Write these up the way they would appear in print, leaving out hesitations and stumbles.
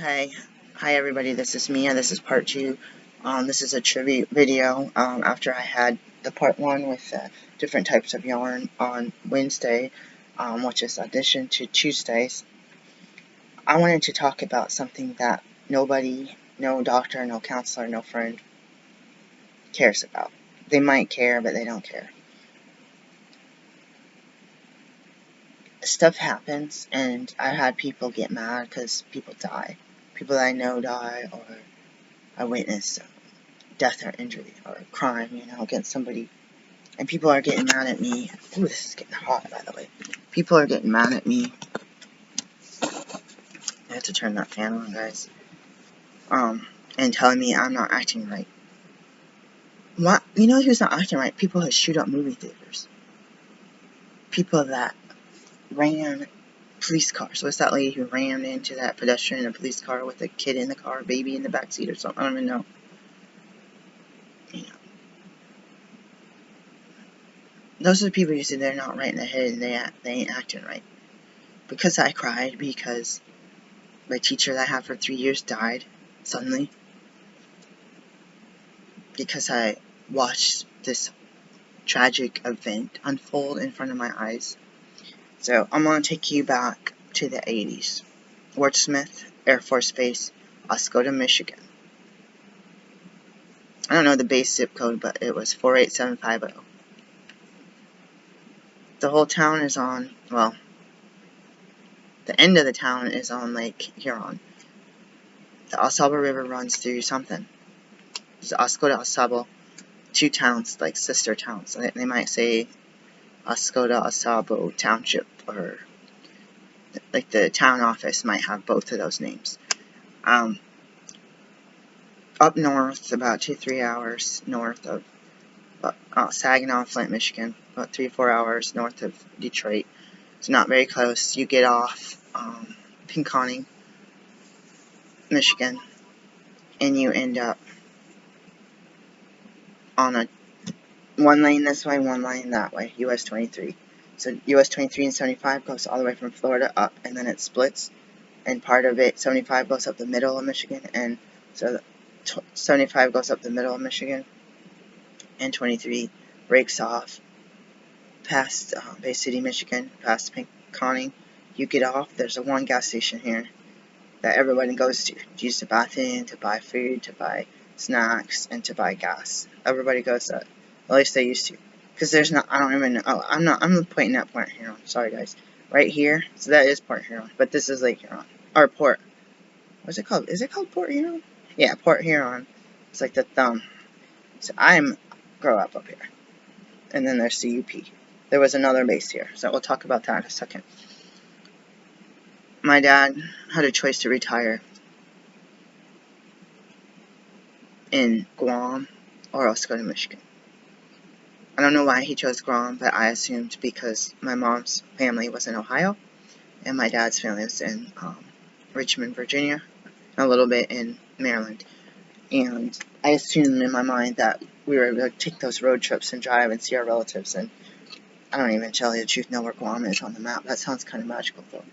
Okay, hi everybody, this is Mia, this is part 2. This is a tribute video after I had the part 1 with different types of yarn on Wednesday, which is addition to Tuesdays. I wanted to talk about something that nobody, no doctor, no counselor, no friend cares about. They might care, but they don't care. Stuff happens, and I had people get mad because people die. People that I know die, or I witnessed death or injury or crime, against somebody. And people are getting mad at me. Ooh, this is getting hot, by the way. People are getting mad at me. I have to turn that fan on, guys. And telling me I'm not acting right. What? You know who's not acting right? People who shoot up movie theaters. People that ran police cars. What's that lady who ran into that pedestrian in a police car with a kid in the car, a baby in the backseat or something? I don't even know. Those are the people who say they're not right in the head and they ain't acting right. Because I cried, because my teacher that I had for 3 years died suddenly. Because I watched this tragic event unfold in front of my eyes. So I'm going to take you back to the 80s. Wurtsmith Air Force Base, Oscoda, Michigan. I don't know the base zip code, but it was 48750. The whole town is on, well, the end of the town is on Lake Huron. The Oscoda River runs through something. There's Oscoda, Osabo, two towns, like sister towns. They might say Oscoda, Osabo Township, or like the town office might have both of those names. Up north, about 2-3 hours north of Saginaw, Flint, Michigan, about 3-4 hours north of Detroit. It's not very close. You get off Pinconning, Michigan, and you end up on a one lane this way, one lane that way, US 23. So US 23 and 75 goes all the way from Florida up, and then it splits, and part of it, 75 goes up the middle of Michigan, and so 75 goes up the middle of Michigan, and 23 breaks off past Bay City, Michigan, past Pinconning. You get off, there's a one gas station here that everybody goes to use the bathroom, to buy food, to buy snacks, and to buy gas. Everybody goes to, at least they used to. Because there's not, I don't even know, oh, I'm pointing at Port Huron, sorry guys. Right here, so that is Port Huron, but this is Lake Huron, or Port, what's it called? Is it called Port Huron? Yeah, Port Huron. It's like the thumb. So grow up here. And then there's CUP. There was another base here, so we'll talk about that in a second. My dad had a choice to retire in Guam or Oscoda, Michigan. I don't know why he chose Guam, but I assumed because my mom's family was in Ohio, and my dad's family was in Richmond, Virginia, a little bit in Maryland. And I assumed in my mind that we were able to take those road trips and drive and see our relatives, and I don't even tell you the truth know where Guam is on the map. That sounds kind of magical, though.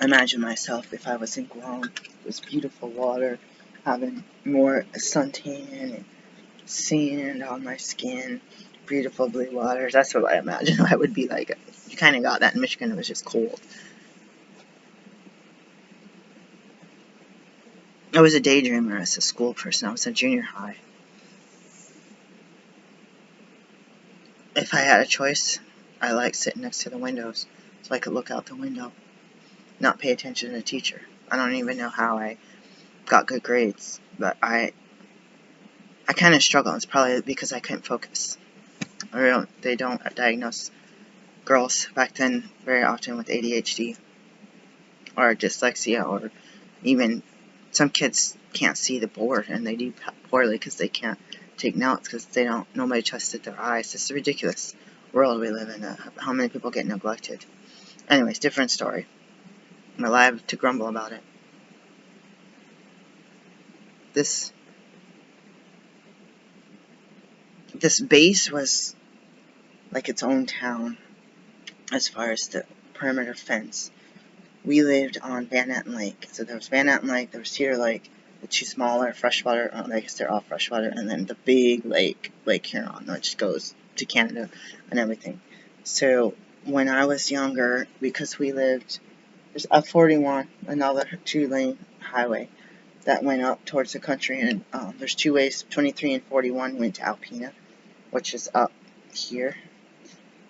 Imagine myself if I was in Guam, this beautiful water, having more suntan and sand on my skin, beautiful blue waters. That's what I imagine I would be like. You kind of got that in Michigan. It was just cold. I was a daydreamer as a school person. I was in junior high. If I had a choice, I liked sitting next to the windows so I could look out the window, not pay attention to the teacher. I don't even know how I got good grades, but I kind of struggled. It's probably because I couldn't focus. They don't diagnose girls back then very often with ADHD or dyslexia, or even some kids can't see the board and they do poorly because they can't take notes because nobody trusted their eyes. It's a ridiculous world we live in. How many people get neglected? Anyways, different story. I'm alive to grumble about it. This base was like its own town as far as the perimeter fence. We lived on Van Etten Lake. So there was Van Etten Lake, there was Cedar Lake, the two smaller freshwater, I guess they're all freshwater, and then the big lake, Lake Huron, which goes to Canada and everything. So when I was younger, because we lived, there's up 41, another 2-lane highway that went up towards the country, and there's 2 ways, 23 and 41 went to Alpena, which is up here.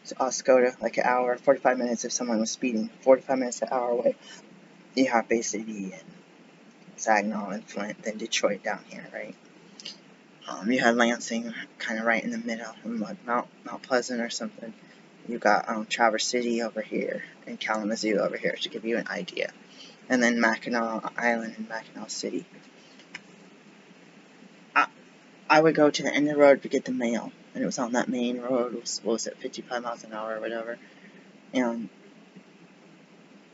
It's Oscoda, like an hour, 45 minutes if someone was speeding, 45 minutes an hour away. You have Bay City and Saginaw and Flint, then Detroit down here, right? You had Lansing kind of right in the middle, like Mount Pleasant or something. You got Traverse City over here and Kalamazoo over here to give you an idea. And then Mackinac Island and Mackinac City. I would go to the end of the road to get the mail, and it was on that main road. What was it, 55 miles an hour or whatever. And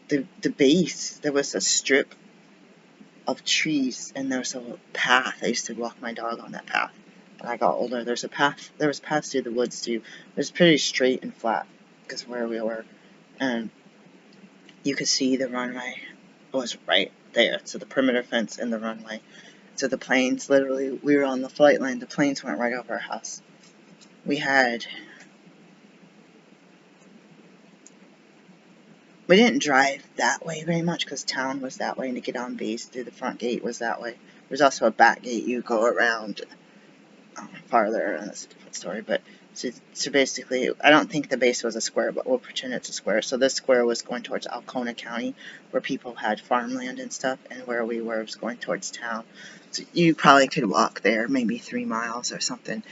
the base, there was a strip of trees, and there was a path. I used to walk my dog on that path. When I got older, there was paths through the woods too. It was pretty straight and flat, because where we were, and you could see the runway was right there. So the perimeter fence and the runway. So the planes, literally, we were on the flight line. The planes went right over our house. We didn't drive that way very much because town was that way, and to get on base through the front gate was that way. There's also a back gate you go around farther, and that's a different story. But so basically, I don't think the base was a square, but we'll pretend it's a square. So this square was going towards Alcona County, where people had farmland and stuff, and where we were was going towards town. So you probably could walk there, maybe 3 miles or something.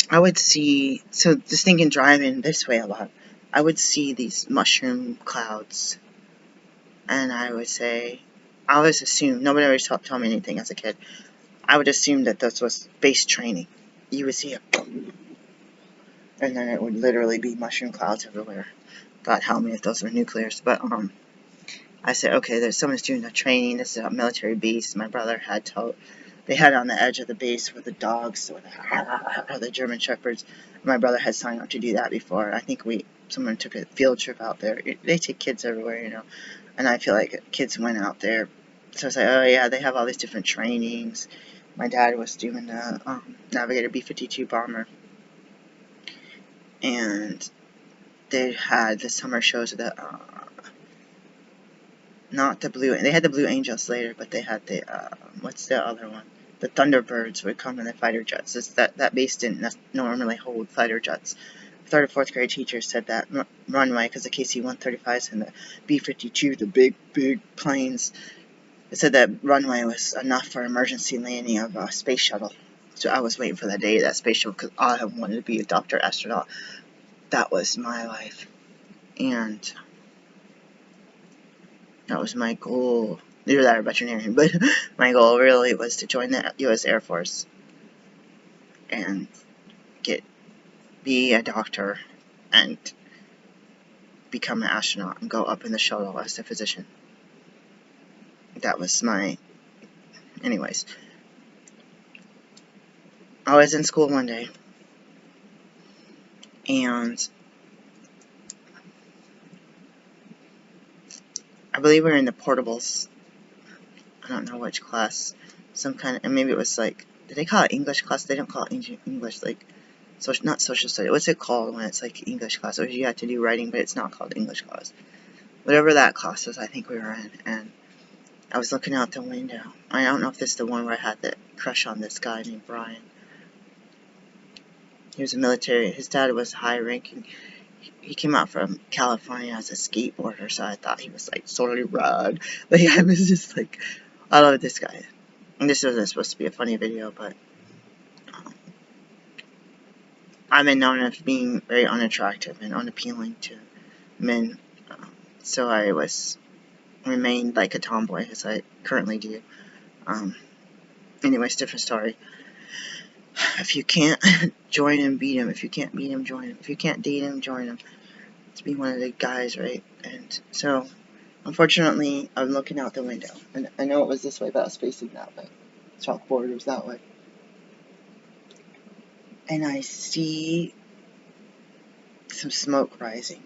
I would see, so just thinking driving this way a lot, I would see these mushroom clouds, and I would say, I always assumed, nobody ever told me anything as a kid, I would assume that this was base training. You would see a boom, and then it would literally be mushroom clouds everywhere. God help me if those were nuclears, but I said, okay, there's someone's doing the training, this is a military base. My brother had they had on the edge of the base with the dogs, or the German Shepherds. My brother had signed up to do that before. I think someone took a field trip out there. They take kids everywhere, you know, and I feel like kids went out there. So I was like, oh yeah, they have all these different trainings. My dad was doing the Navigator B-52 bomber, and they had the summer shows of the not the blue. They had the Blue Angels later, but they had the what's the other one? The Thunderbirds would come in the fighter jets. That base didn't normally hold fighter jets. 3rd or 4th grade teachers said that runway, because the KC-135s and the B-52, the big planes, it said that runway was enough for emergency landing of a space shuttle. So I was waiting for that day of that space shuttle, because I wanted to be a doctor astronaut. That was my life, and that was my goal. Either that or veterinarian, but my goal really was to join the U.S. Air Force and be a doctor and become an astronaut and go up in the shuttle as a physician. That was anyways. I was in school one day, and I believe we were in the portables. I don't know which class. Some kind of, and maybe it was like, did they call it English class? They don't call it English, like, not social studies. What's it called when it's like English class? Or you have to do writing, but it's not called English class. Whatever that class was, I think we were in, and I was looking out the window. I don't know if this is the one where I had the crush on this guy named Brian. He was a military, his dad was high ranking. He came out from California as a skateboarder, so I thought he was like sort of rad. Like, I was just like, I love this guy. And this wasn't supposed to be a funny video, but I've been known as being very unattractive and unappealing to men, so I remained like a tomboy, as I currently do. Anyways, different story. If you can't join him, beat him. If you can't beat him, join him. If you can't date him, join him. To be one of the guys, right? And so, unfortunately, I'm looking out the window, and I know it was this way, but I was facing that way. Chalkboard was that way. And I see some smoke rising.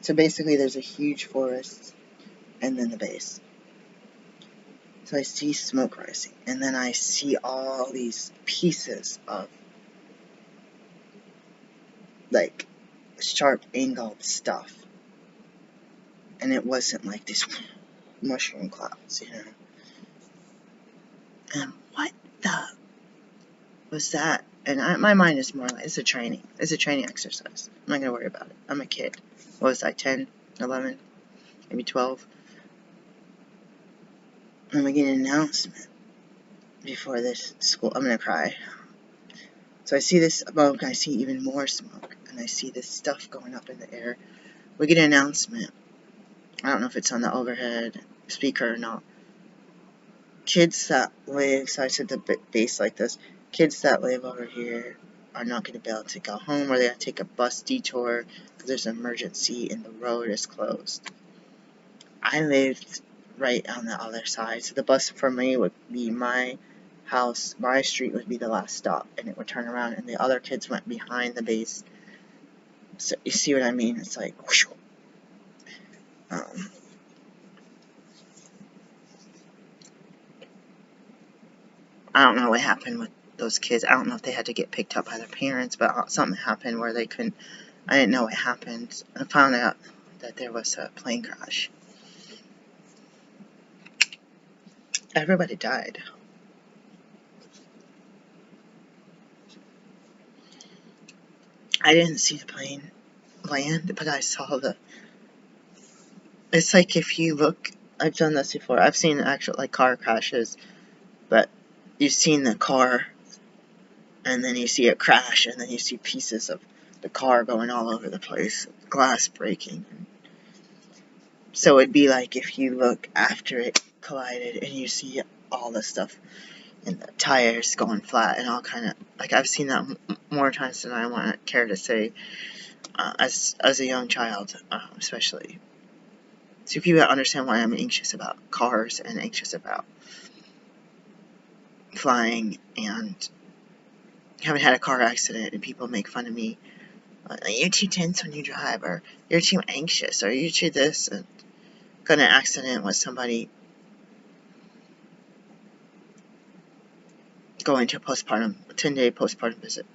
So basically there's a huge forest and then the base. So I see smoke rising, and then I see all these pieces of like sharp angled stuff. And it wasn't like these mushroom clouds, you know. And what the was that? And my mind is more like, it's a training exercise. I'm not going to worry about it. I'm a kid. What was I, 10, 11, maybe 12? And we get an announcement before this school. I'm going to cry. So I see this smoke, I see even more smoke, and I see this stuff going up in the air. We get an announcement. I don't know if it's on the overhead speaker or not. Kids that live, so I said the base like this, kids that live over here are not going to be able to go home, or they have to take a bus detour because there's an emergency and the road is closed. I lived right on the other side, so the bus for me would be my house, my street would be the last stop, and it would turn around, and the other kids went behind the base. So you see what I mean? It's like whoosh. I don't know what happened with those kids. I don't know if they had to get picked up by their parents, but something happened where they couldn't. I didn't know what happened. I found out that there was a plane crash. Everybody died. I didn't see the plane land, but I saw the. It's like if you look. I've done this before. I've seen actual like car crashes, but you've seen the car, and then you see it crash, and then you see pieces of the car going all over the place, glass breaking. So it'd be like if you look after it collided, and you see all the stuff and the tires going flat and all kind of like I've seen that more times than I want to care to say. As a young child, especially. So if you understand why I'm anxious about cars and anxious about flying and haven't had a car accident and people make fun of me, you're too tense when you drive, or you're too anxious, or you're too this, and got an accident with somebody going to a 10-day postpartum visit.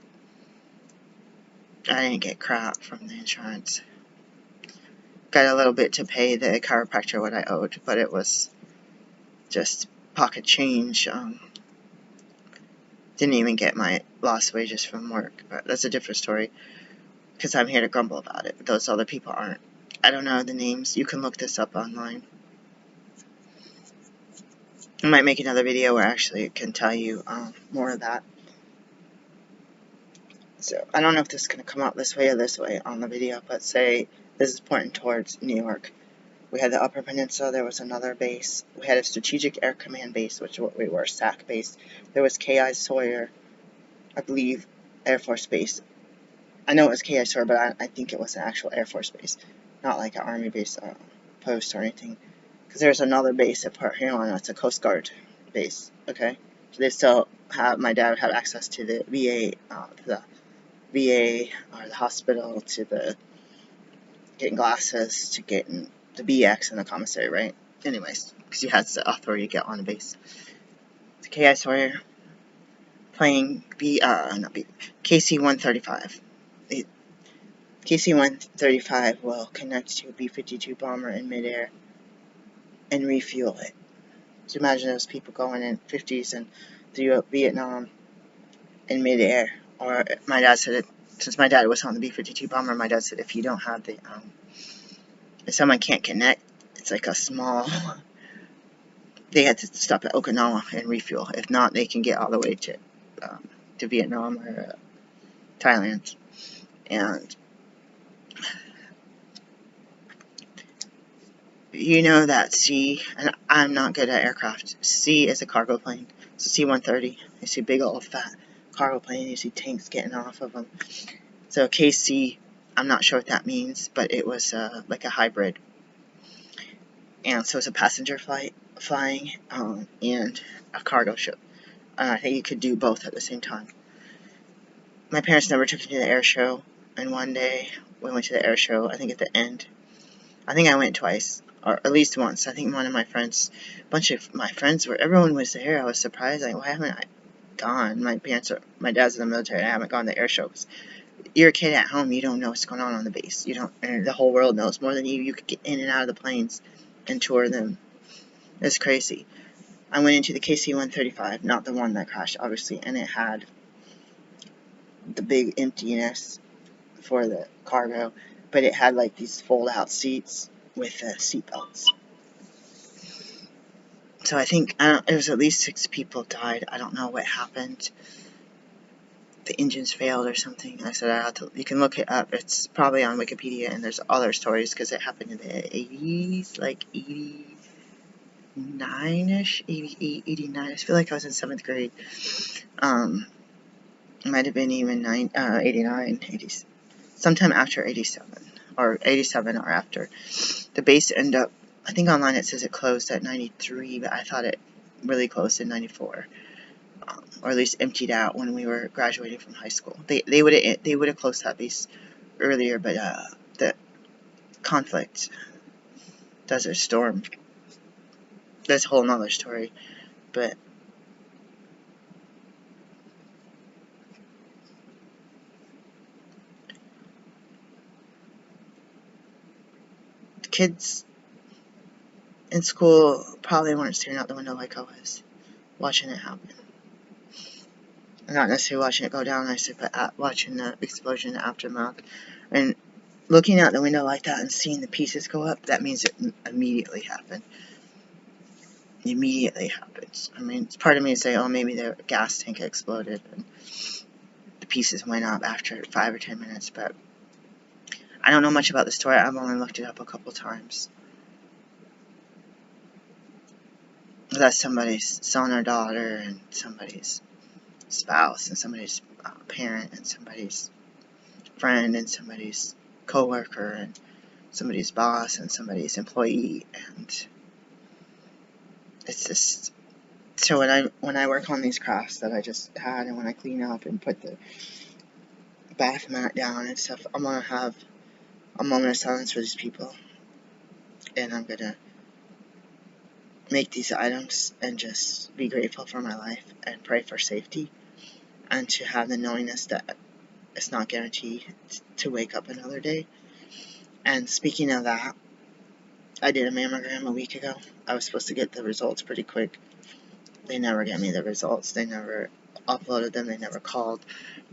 I didn't get crap from the insurance. Got a little bit to pay the chiropractor what I owed, but it was just pocket change. Didn't even get my lost wages from work, but that's a different story, because I'm here to grumble about it. Those other people aren't. I don't know the names. You can look this up online. I might make another video where I actually can tell you more of that. So I don't know if this is going to come out this way or this way on the video, but say this is pointing towards New York. We had the Upper Peninsula, there was another base. We had a Strategic Air Command base, which is what we were, SAC base. There was K.I. Sawyer, I believe, Air Force Base. I know it was K.I. Sawyer, but I think it was an actual Air Force base, not like an Army base post or anything. Because there's another base at Port Huron, that's a Coast Guard base, okay? So they still have, my dad would have access to the VA, or the hospital, to the getting glasses, to getting the BX in the commissary, right? Anyways, because you had the authority to get on the base. The K.I. Sawyer playing KC-135. The KC-135 will connect to a B-52 bomber in midair and refuel it. So imagine those people going in 50s and through Vietnam in midair. Or my dad said it, since my dad was on the B-52 bomber, my dad said if you don't have the, if someone can't connect, it's like a small, they had to stop at Okinawa and refuel. If not, they can get all the way to Vietnam or Thailand. And you know that C, and I'm not good at aircraft, C is a cargo plane. So C-130, you see big old fat cargo plane, you see tanks getting off of them. So KC, I'm not sure what that means, but it was like a hybrid. And so it's a passenger flying and a cargo ship. I think you could do both at the same time. My parents never took me to the air show. and one day we went to the air show. I think at the end, I think I went twice, or at least once. I think one of my friends, a bunch of my friends everyone was there. I was surprised, like, why haven't I gone? My dad's in the military, and I haven't gone to the air show. You're a kid at home, you don't know what's going on the base. You don't, and the whole world knows more than you. You could get in and out of the planes and tour them. It's crazy. I went into the KC-135, not the one that crashed, obviously, and it had the big emptiness for the cargo, but it had like these fold-out seats with seat belts. So I think it was at least 6 people died. I don't know what happened. The engines failed or something. I said you can look it up. It's probably on Wikipedia, and there's other stories because it happened in the 80s, like 89ish, 88, 89. I feel like I was in 7th grade. It might have been even 89, 80, sometime after 87, or 87 or after. The base ended up, I think online it says it closed at 93, but I thought it really closed in 94. Or at least emptied out when we were graduating from high school. They would have closed that base earlier, but the conflict, Desert Storm, that's a whole nother story. But the kids in school probably weren't staring out the window like I was, watching it happen. Not necessarily watching it go down, but watching the explosion, the aftermath. And looking out the window like that and seeing the pieces go up, that means it immediately happened. It immediately happens. I mean, it's part of me to say, oh, maybe the gas tank exploded and the pieces went up after 5 or 10 minutes, but I don't know much about the story. I've only looked it up a couple times. That's somebody's son or daughter, and somebody's spouse, and somebody's parent, and somebody's friend, and somebody's coworker, and somebody's boss, and somebody's employee, and it's just, so when I work on these crafts that I just had, and when I clean up and put the bath mat down and stuff, I'm gonna have a moment of silence for these people, and I'm gonna make these items and just be grateful for my life and pray for safety, and to have the knowingness that it's not guaranteed to wake up another day. And speaking of that, I did a mammogram a week ago. I was supposed to get the results pretty quick. They never get me the results. They never uploaded them. They never called.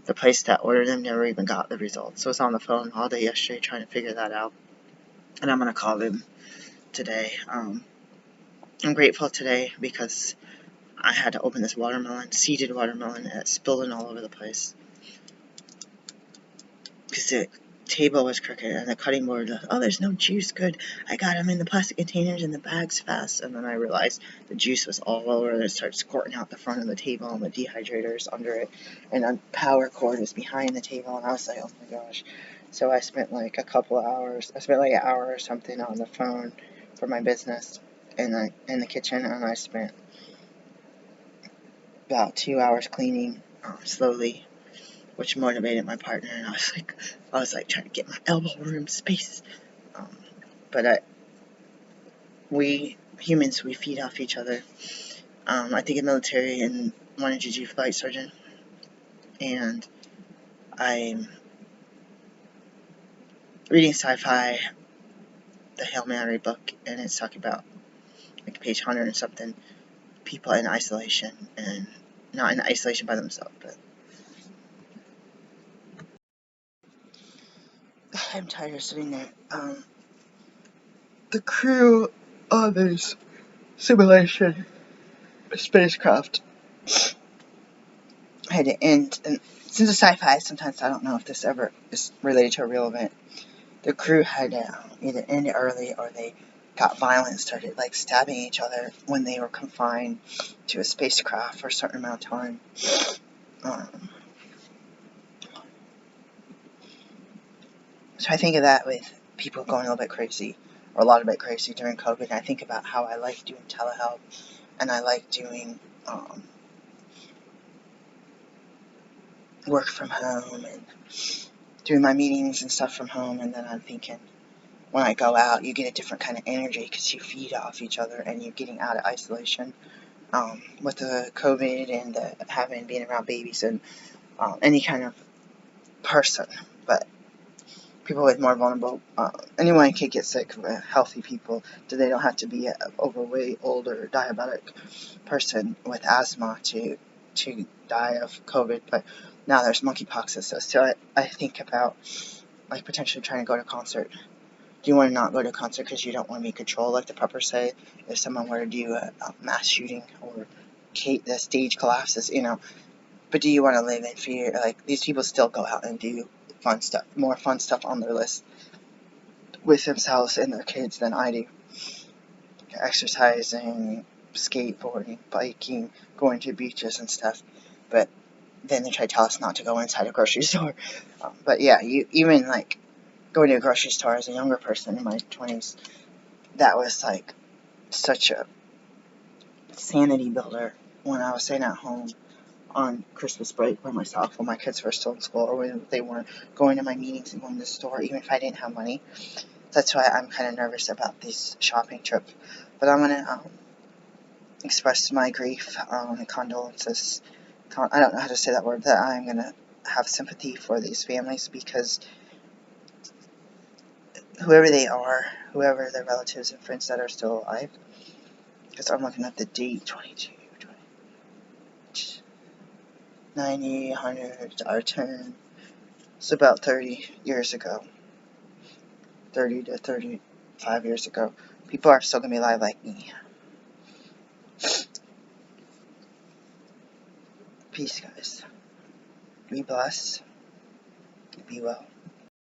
The place that ordered them never even got the results. So I was on the phone all day yesterday trying to figure that out. And I'm going to call them today. I'm grateful today because I had to open this seeded watermelon, and it spilled all over the place. Because the table was crooked, and the cutting board, oh, there's no juice, good. I got them in the plastic containers and the bags fast, and then I realized the juice was all over, and it started squirting out the front of the table, and the dehydrator's under it, and a power cord was behind the table, and I was like, oh my gosh. So I spent like a couple of hours, I spent like an hour or something on the phone for my business in the kitchen, and I spent about 2 hours cleaning slowly, which motivated my partner, and I was like trying to get my elbow room space. But we humans, we feed off each other. I think in the military and wanted to do flight surgeon, and I'm reading sci-fi, the Hail Mary book, and it's talking about like page 100 and something, people in isolation, and not in isolation by themselves, but I'm tired of sitting there. The crew on this simulation spacecraft had to end, and since it's sci-fi, sometimes I don't know if this ever is related to a real event. The crew had to either end early, or they got violent and started like stabbing each other when they were confined to a spacecraft for a certain amount of time. So I think of that with people going a little bit crazy, or a lot bit crazy during COVID, and I think about how I like doing telehealth, and I like doing work from home, and doing my meetings and stuff from home, and then I'm thinking, when I go out, you get a different kind of energy because you feed off each other and you're getting out of isolation. With the COVID and the being around babies and any kind of person, but people with more vulnerable, anyone can get sick, healthy people, so they don't have to be an overweight, older, diabetic person with asthma to die of COVID. But now there's monkeypox and stuff, so I think about like potentially trying to go to a concert. Do you want to not go to a concert because you don't want to be controlled, like the preppers say, if someone were to do a mass shooting or the stage collapses, but do you want to live in fear? Like, these people still go out and do fun stuff, more fun stuff on their list with themselves and their kids than I do. Exercising, skateboarding, biking, going to beaches and stuff. But then they try to tell us not to go inside a grocery store. But yeah, even like going to a grocery store as a younger person in my 20s, that was like such a sanity builder when I was staying at home on Christmas break by myself when my kids were still in school, or when they weren't going to my meetings and going to the store, even if I didn't have money. That's why I'm kind of nervous about this shopping trip. But I'm going to express my grief and condolences. I don't know how to say that word, that I'm going to have sympathy for these families, because whoever they are, whoever their relatives and friends that are still alive, because I'm looking at the date, 22, 90, 100, our 10. It's about 30 years ago. 30 to 35 years ago. People are still going to be alive like me. Peace, guys. Be blessed. Be well.